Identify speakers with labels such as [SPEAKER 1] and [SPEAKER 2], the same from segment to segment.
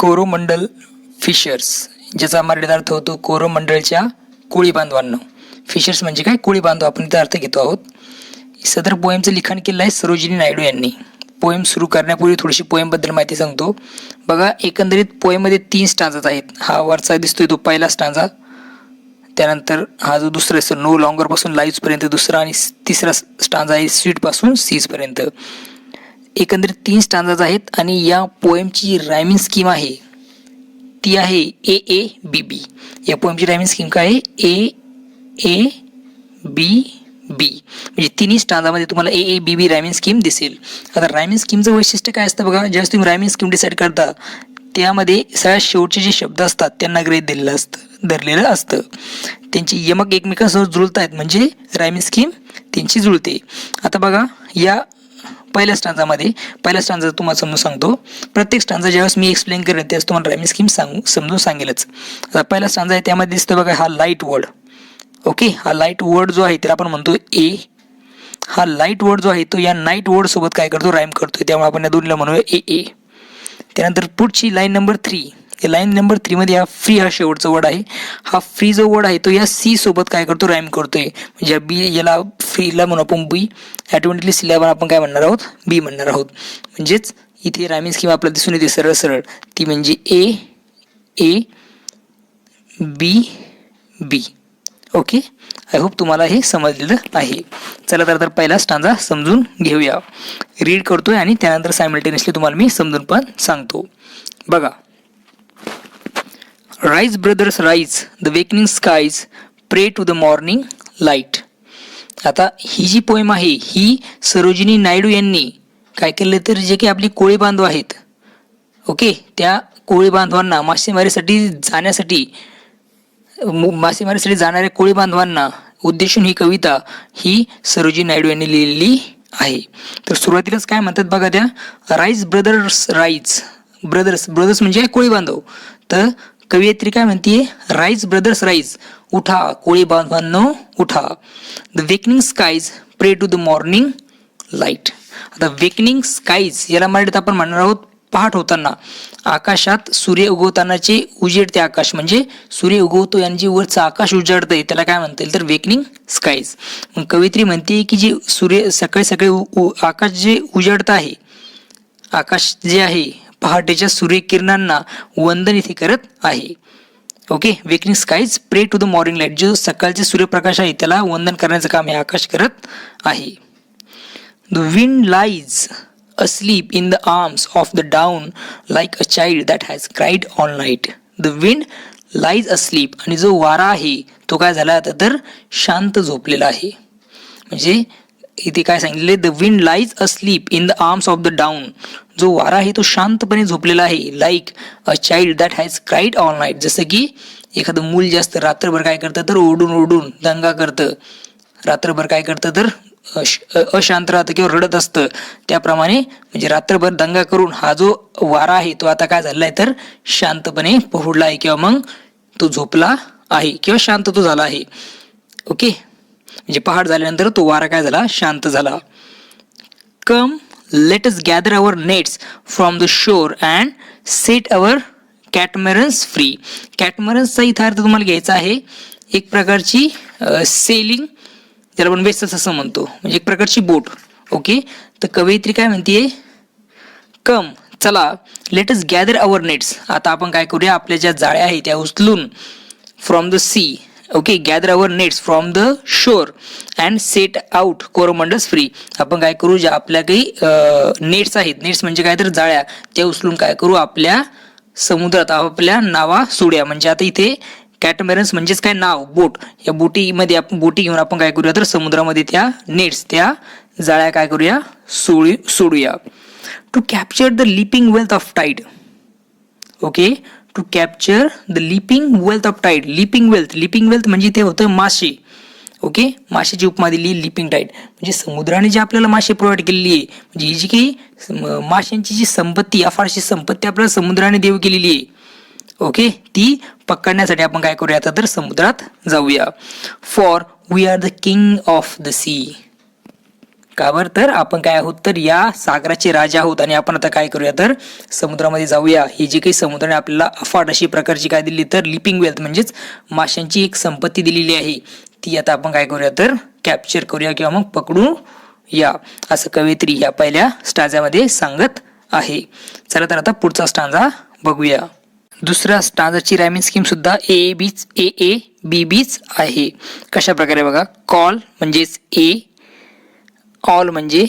[SPEAKER 1] Coromandel fishers, ज्याचा मराठीत अर्थ होतो कोरोमंडलच्या कोळी बांधवांना. फिशर्स म्हणजे काय, कोळी बांधव, आपण इथे अर्थ घेतो आहोत. सदर पोएमचं लिखाण केलं आहे सरोजिनी नायडू यांनी. पोएम सुरू करण्यापूर्वी थोडीशी पोएमबद्दल माहिती सांगतो. बघा, एकंदरीत पोएममध्ये 3 स्टांजाज आहेत. हा वरचा दिसतोय तो पहिला स्टांजा, त्यानंतर हा जो दुसरा असतो नो लॉंगर पासून लाईव्ह पर्यंत दुसरा, आणि तिसरा स्टांजा आहे स्वीट पासून सीज पर्यंत. एकंदरीत 3 स्टांजाज आहेत. आणि या पोएमची रायमिंग स्कीम आहे ती आहे AABB. या पोएमची रायमिंग स्कीम काय आहे, AABB. म्हणजे तिन्ही स्टांजामध्ये तुम्हाला AABB रायमिंग स्कीम दिसेल. आता रायमिंग स्कीमचं वैशिष्ट्य काय असतं बघा, ज्यावेळेस तुम्ही रायमिंग स्कीम डिसाईड करता त्यामध्ये सगळ्यात शेवटचे जे शब्द असतात त्यांना गृहीत धरलेलं असतं. त्यांची यमक एकमेकांसोबत जुळत आहेत म्हणजे रायमिंग स्कीम त्यांची जुळते. आता बघा, या पहिल्या स्टांजा तुम्हाला समजून सांगतो. प्रत्येक स्टांजा ज्यावेळेस मी एक्सप्लेन करेन त्यावेळेस तुम्हाला रायमिंग स्कीम समजून सांगेलच. आता पहिला स्टांजा आहे त्यामध्ये दिसतं बघा हा लाईट वर्ड. ओके, हा लाईट वर्ड जो आहे त्याला आपण म्हणतो ए. हा लाईट वर्ड जो आहे तो या नाईट वर्ड सोबत काय करतो, राईम करतोय, त्यामुळे आपण या दोन्हीला म्हणूया AA. त्यानंतर पुढची लाईन नंबर 3. या लाईन नंबर 3 मध्ये हा फ्री हा शेवटचा वर्ड आहे. हा फ्री जो वर्ड आहे तो या सी सोबत काय करतो, राईम करतोय. म्हणजे बी, याला फ्रीला म्हणून आपण बी, ऑटोमॅटिकली सीला आपण काय म्हणणार आहोत, बी म्हणणार आहोत. म्हणजेच इथे रायमिंग स्कीम आपल्याला दिसून येते सरळ सरळ, ती म्हणजे AABB. ओके, आय होप तुम्हाला हे समजलेलं आहे. चला तर पहिला स्टांजा समजून घेऊया. रीड करतोय आणि त्यानंतर सायमल्टेनियसली तुम्हाला मी समजून पण सांगतो. बघा, rise brothers rise, the wakening skies pray to the morning light. आता ही जी पोएम आहे ही सरोजिनी नायडू यांनी काय केलं तर जे काही आपली कोळी बांधव आहेत, ओके, त्या कोळी बांधवांना मासेमारीसाठी जाणाऱ्या कोळी बांधवांना उद्देशून ही कविता ही सरोजिनी नायडू यांनी लिहिलेली आहे. तर सुरुवातीलाच काय म्हणतात बघा, त्या राईज ब्रदर्स राईज, ब्रदर्स म्हणजे कोळी बांधव. तर कवयित्री काय म्हणते, राईज ब्रदर्स राईज, उठा कोळी बांधवांनो उठा. The wakening skies pray to the morning light. आता वेकनिंग स्काईज याला मराठीत आपण म्हणणार आहोत पहाट होताना, आकाशात सूर्य उगवतानाचे उजेडते आकाश, म्हणजे सूर्य उगवतो आणि जे वरचं आकाश उजाडतंय त्याला काय म्हणता येईल तर वेकनिंग स्काईज. मग कवयित्री म्हणते की जे सूर्य सकाळी आकाश जे उजाडत आहे, आकाश जे आहे पहाटेच्या सूर्यकिरणांना वंदन इथे करत आहे. Okay, wakening skies pray to the morning light, जो सकाळचे सूर्यप्रकाश आहे त्याला वंदन करण्याचं काम हे आकाश करत आहे. The wind lies asleep in the arms of the dawn like a child that has cried all night. The wind lies asleep, आणि जो वारा आहे तो काय झाला तर शांत झोपलेला आहे. म्हणजे इथे काय सांगितले, the wind lies asleep in the arms of the dawn, जो वारा आहे तो शांतपणे झोपलेला आहे. Like a child that has cried all night, जसं की एखादं मूल जास्त रात्रभर काय करतं तर ओरडून दंगा करतं, रात्रभर काय करतं तर अशांत राहतं किंवा रडत असतं, त्याप्रमाणे म्हणजे रात्रभर दंगा करून हा जो वारा आहे तो आता काय झालाय तर शांतपणे पहुडला आहे, किंवा मग तो झोपला आहे किंवा शांत तो झाला आहे. ओके, म्हणजे पहाट झाल्यानंतर तो वारा काय झाला, शांत झाला. Come let us gather our nets from the shore and set our catamarans free. कॅटमरन्सचा इथं अर्थ तुम्हाला घ्यायचा आहे एक प्रकारची सेलिंग, ज्याला आपण वेसल्स असं म्हणतो, म्हणजे एक प्रकारची बोट. ओके, तर कवयित्री काय म्हणते, कम चला, late us gather our nets, आता आपण काय करूया आपल्या ज्या जाळ्या आहेत त्या उचलून from the sea, okay, gather our nets from the shore and set out Coromandels free. आपण काय करू, ज्या आपल्या काही नेट्स आहेत, नेट्स म्हणजे काय तर जाळ्या, त्या उचलून काय करू आपल्या समुद्रात आपल्या नावा सोड्या. म्हणजे आता इथे कॅटमरन्स म्हणजेच काय नाव, बोट, या बोटीमध्ये आपण बोटी घेऊन आपण काय करूया तर समुद्रामध्ये त्या नेट्स त्या जाळ्या काय करूया सोडूया. To capture the leaping wealth of tide. Okay, to capture the leaping wealth of tide. Leaping wealth म्हणजे ते होतं मासे. ओके, माशाची उपमा दिली लिपिंग टाईड, म्हणजे समुद्राने जे आपल्याला मासे प्रोव्हाइड केलेली आहे, म्हणजे ही जी काही माशांची जी संपत्ती, अफारशी संपत्ती आपल्याला समुद्राने देव केलेली आहे, ओके, ती पकडण्यासाठी आपण काय करूया आता तर समुद्रात जाऊया. For we are the king of the sea. का बरं, तर आपण काय आहोत तर या सागराचे राजा आहोत आणि आपण आता काय करूया तर समुद्रामध्ये जाऊया. ही जी काही समुद्राने आपल्याला अफाट अशी प्रकारची काय दिली तर लिपिंग वेल्थ म्हणजेच माशांची एक संपत्ती दिलेली आहे, ती आता आपण काय करूया तर कॅप्चर करूया किंवा मग पकडू या, असं कवयित्री या पहिल्या स्टांजामध्ये सांगत आहे. चला तर आता पुढचा स्टांजा बघूया. दुसऱ्या स्टांजाची रायमिंग स्कीम सुद्धा ए बी बीच आहे. कशा प्रकारे बघा, कॉल म्हणजेच ए, ऑल म्हणजे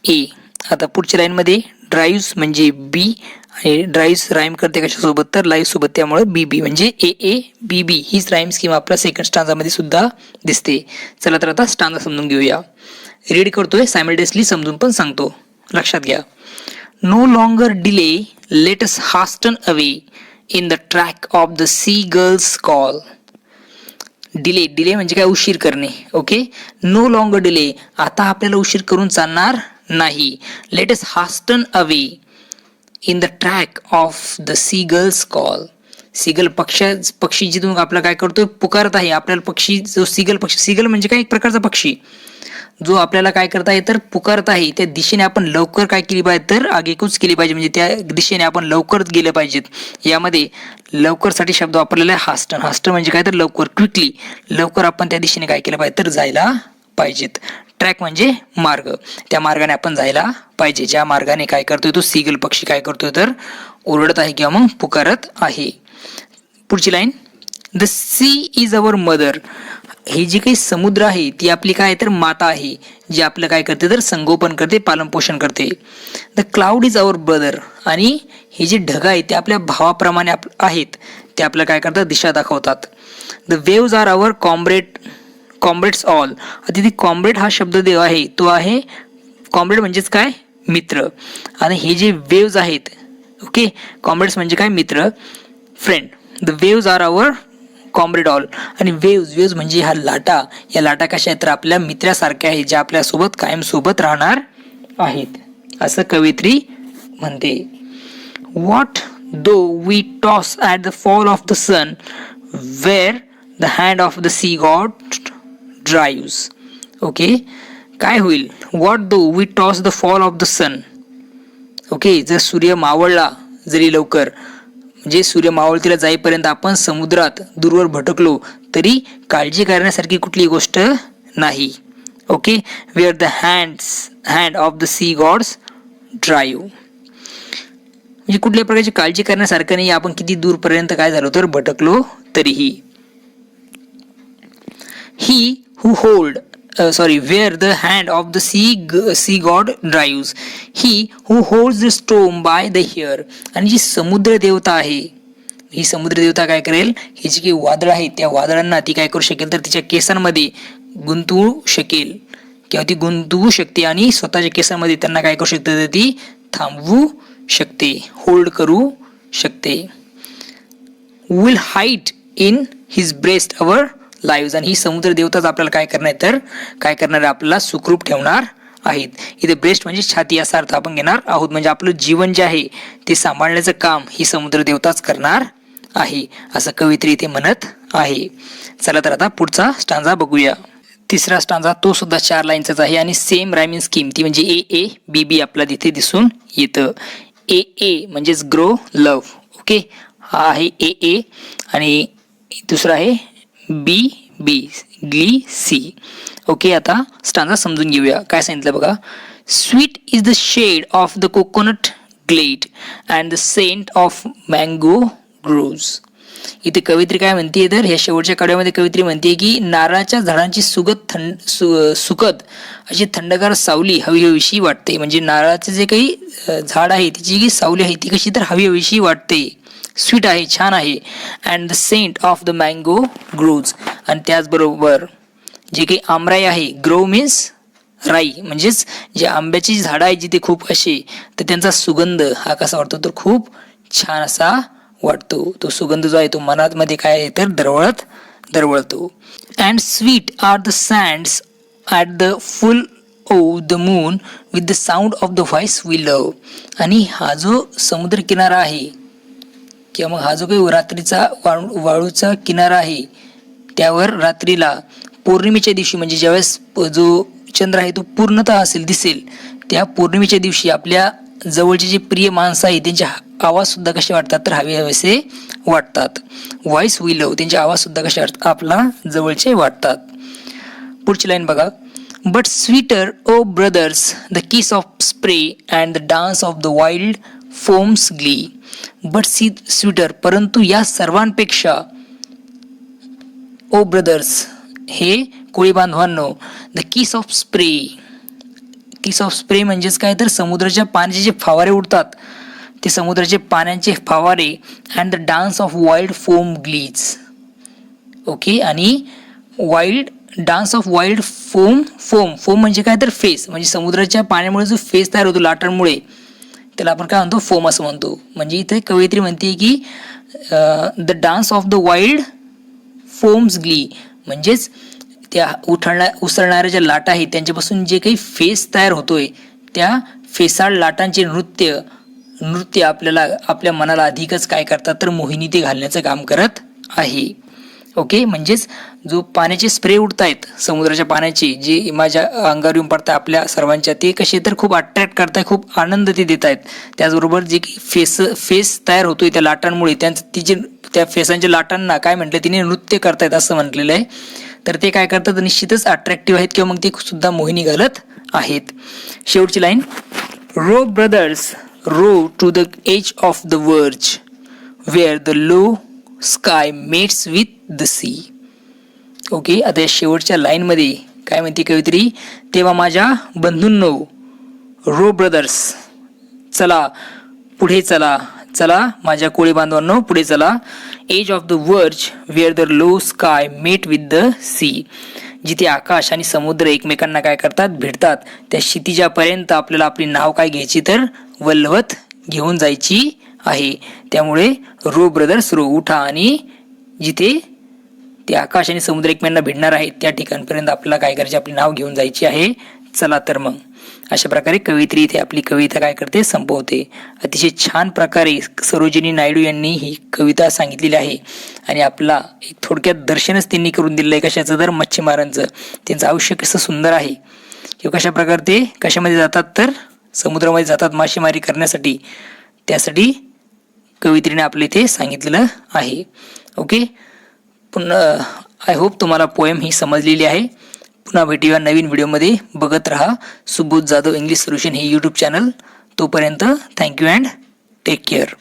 [SPEAKER 1] ए. आता पुढच्या लाईनमध्ये ड्राईव्ह म्हणजे बी आणि ड्राईव्ह राईम करते कशासोबत तर लाईव्ह सोबत, त्यामुळे बी बी म्हणजे ए बी बी हीच राईम स्कीम आपल्या सेकंड स्टांजामध्ये सुद्धा दिसते. चला तर आता स्टांजा समजून घेऊया. रीड करतोय सायमल्टेनियसली, समजून पण सांगतो. लक्षात घ्या. No longer delay, let us hasten away in the track of the sea gull's call. Delay म्हणजे काय, उशीर करणे. ओके, नो लॉंगर डिले, आता आपल्याला उशीर करून चालणार नाही. Let us hasten away in the track of the sea gull's call. Seagull पक्षी जिथून आपला काय करतोय पुकारत आहे आपल्याला. पक्षी जो सीगल म्हणजे काय, एक प्रकारचा पक्षी जो आपल्याला काय करत आहे तर पुकारत आहे, त्या दिशेने आपण लवकर काय केली पाहिजे तर आगेकूच केली पाहिजे, म्हणजे त्या दिशेने आपण लवकर गेले पाहिजेत. यामध्ये लवकरसाठी शब्द वापरलेला आहे हास्टन. हास्टन म्हणजे काय तर लवकर, क्विकली, लवकर आपण त्या दिशेने काय केलं पाहिजे तर जायला पाहिजेत. ट्रॅक म्हणजे मार्ग, त्या मार्गाने आपण जायला पाहिजे, ज्या मार्गाने काय करतोय तो सीगल पक्षी काय करतोय तर ओरडत आहे किंवा मग पुकारत आहे. पुढची line, the sea is our mother. हे जी काही समुद्र आहे ती आपली काय तर माता आहे, जी आपलं काय करते तर संगोपन करते, पालनपोषण करते. The cloud is our brother, आणि हे जे ढग आहेत ते आपल्या भावाप्रमाणे आहेत, ते आपलं काय करतात दिशा दाखवतात. The waves are our Comrades all. आता ती कॉम्रेड हा शब्द देव आहे, तो आहे कॉम्रेड म्हणजेच काय मित्र, आणि हे जे वेव्ज आहेत, ओके, कॉम्रेड्स म्हणजे काय मित्र, friend. The waves are our comrade all, आणि वेव्ज म्हणजे ह्या लाटा, या लाटा कशा आहेत तर आपल्या मित्रासारख्या आहेत, ज्या आपल्यासोबत कायम सोबत राहणार आहेत, असं कवयित्री म्हणते. What though we toss at the fall of the sun, where the hand of the sea god drives. Okay, काय होईल, what though we toss the fall of the sun. Okay, जर सूर्य मावळला जरी लवकर, म्हणजे सूर्य मावळतीला जाईपर्यंत आपण समुद्रात दूरवर भटकलो तरी काळजी करण्यासारखी कुठली गोष्ट नाही. Okay, where the hand of the sea gods drive, म्हणजे कुठल्या प्रकारची काळजी करण्यासारखं नाही, आपण किती दूरपर्यंत काय झालो तर भटकलो तरीही. ही हू hold where the hand of the sea god drives, he who holds the storm by the hair. आणि जी समुद्र देवता आहे, ही समुद्र देवता काय करेल, ही जी काही वादळ आहे त्या वादळांना ती काय करू शकेल तर तिच्या केसांमध्ये गुंतवू शकेल किंवा ती गुंतवू शकते, आणि स्वतःच्या केसांमध्ये त्यांना काय करू शकते तर ती थांबवू शकते, होल्ड करू शकते. Will hide in his breast our live, आणि ही समुद्र देवताच आपल्याला काय करणार तर काय करणार, आपल्याला सुखरूप ठेवणार आहेत. इथे ब्रेस्ट म्हणजे छाती असा अर्थ आपण घेणार आहोत, म्हणजे आपलं जीवन जे आहे ते सांभाळण्याचं काम ही समुद्र देवताच करणार आहे, असं कवयित्री इथे म्हणत आहे. चला तर आता पुढचा स्टांजा बघूया. तिसरा स्टांजा तो सुद्धा 4 लाईनचाच आहे आणि सेम रायमिंग स्कीम, ती म्हणजे ए बी बी आपल्याला तिथे दिसून येतं. ए म्हणजेच ग्रो लव्ह. ओके, हा आहे ए आणि दुसरा आहे बी ग्ली सी. ओके, आता स्टांजा समजून घेऊया. काय सांगितलं बघा, sweet is the shade of the coconut glade and the scent of mango groves. इथे कवयित्री काय म्हणते तर ह्या शेवटच्या कडव्यामध्ये कवयित्री म्हणते की नारळाच्या झाडांची सुखद अशी थंडगार सावली हवीहवीशी वाटते. म्हणजे नारळाचे जे काही झाड आहे त्याची जी सावली आहे ती कशी तर हवीहवीशी वाटते, स्वीट आहे, छान आहे. And the scent of the mango grows, आणि त्याचबरोबर जे काही आमराई आहे, ग्रो मीन्स राई, म्हणजेच जे आंब्याची झाडं आहे जिथे खूप असे, तर त्यांचा सुगंध हा कसा वाटतो तर खूप छान असा वाटतो. तो सुगंध जो आहे तो मनामध्ये काय आहे तर दरवळतो. And sweet are the sands at the full o the moon with the sound of the voice we love. आणि हा जो समुद्र किनारा आहे किंवा मग हा जो काही रात्रीचा वाळूचा किनारा आहे, त्यावर रात्रीला पौर्णिमेच्या दिवशी म्हणजे ज्यावेळेस जो चंद्र आहे तो पूर्णतः दिसेल त्या पौर्णिमेच्या दिवशी आपल्या जवळचे जे प्रिय माणसं आहे त्यांचे आवाज सुद्धा कसे वाटतात तर हवेसे वाटतात. व्हॉइस वी लव्ह त्यांचे आवाज सुद्धा कसे वाटतात आपला जवळचे वाटतात. पुढची लाईन बघा. But sweeter O brothers the kiss of spray and the dance of the wild foams glee. But sweeter परंतु या सर्वांपेक्षा ओ ब्रदर्स हे कोळी बांधवांनो the kiss of spray. Kiss of spray म्हणजेच काय तर समुद्राच्या पाण्याचे जे फवारे उडतात ते समुद्राचे पाण्याचे फवारे and the dance of wild foam glees. Okay आणि wild dance of wild foam म्हणजे काय तर फेस म्हणजे समुद्राच्या पाण्यामुळे जो फेस तयार होतो लाटांमुळे त्याला आपण काय म्हणतो फोम असं म्हणतो. म्हणजे इथे कवयित्री म्हणते की the dance of the wild foams Glee म्हणजेच त्या उसळणाऱ्या ज्या लाटा आहेत त्यांच्यापासून जे काही फेस तयार होतोय त्या फेसाळ लाटांचे नृत्य आपल्याला आपल्या मनाला अधिकच काय करतात तर मोहिनी ते घालण्याचं काम करत आहे. ओके म्हणजेच जो पाण्याचे स्प्रे उडत आहेत समुद्राच्या पाण्याचे जे माझ्या अंगावर येऊन पडतात आपल्या सर्वांच्या ते कसे तर खूप अट्रॅक्ट करताय खूप आनंद ते देत आहेत. त्याचबरोबर जे काही फेस तयार होतोय त्या लाटांमुळे त्या फेसांच्या लाटांना काय म्हटलं तिने नृत्य करतायत असं म्हटलेलं आहे. तर ते काय करतात निश्चितच अट्रॅक्टिव्ह आहेत किंवा मग ते सुद्धा मोहिनी घालत आहेत. शेवटची line. Row brothers row to the edge of the verge where the low sky mates with the sea. Okay आता या शेवटच्या लाईनमध्ये काय म्हणते कवित्री. तेव्हा माझ्या बंधूंनो रो ब्रदर्स चला पुढे चला माझ्या कोळी बांधवांनो पुढे चला. Edge of the verge where the low sky mate with the sea. जिथे आकाश आणि समुद्र एकमेकांना काय करतात भेटतात त्या क्षितिजापर्यंत आपल्याला आपली नाव काय घ्यायची तर वल्हवत घेऊन जायची आहे. त्यामुळे रो ब्रदर्स रो उठा आणि जिथे ते आकाश आणि समुद्र एकमेकांना भेटणार आहेत त्या ठिकाणपर्यंत आपल्याला काय करायचे आपली नाव घेऊन जायची आहे. चला तर मग अशा प्रकारे कवयित्री इथे आपली कविता काय करते संपवते. अतिशय छान प्रकारे सरोजिनी नायडू यांनी ही कविता सांगितलेली आहे आणि आपला एक थोडक्यात दर्शनच त्यांनी करून दिलेलं आहे कशाचं तर मच्छीमारांचं. त्यांचं आयुष्य कसं सुंदर आहे किंवा कशा प्रकारे ते कशामध्ये जातात तर समुद्रामध्ये जातात मासेमारी करण्यासाठी. त्यासाठी कवयित्रीने आपल्या इथे सांगितलेलं आहे. ओके पुन्हा आय होप तुम्हाला पोएम ही समजलेली आहे. पुन्हा भेटूया नवीन व्हिडिओमध्ये. बघत रहा सुबोध जाधव इंग्लिश सोल्युशन हे यूट्यूब चॅनल. तोपर्यंत थँक्यू अँड टेक केअर.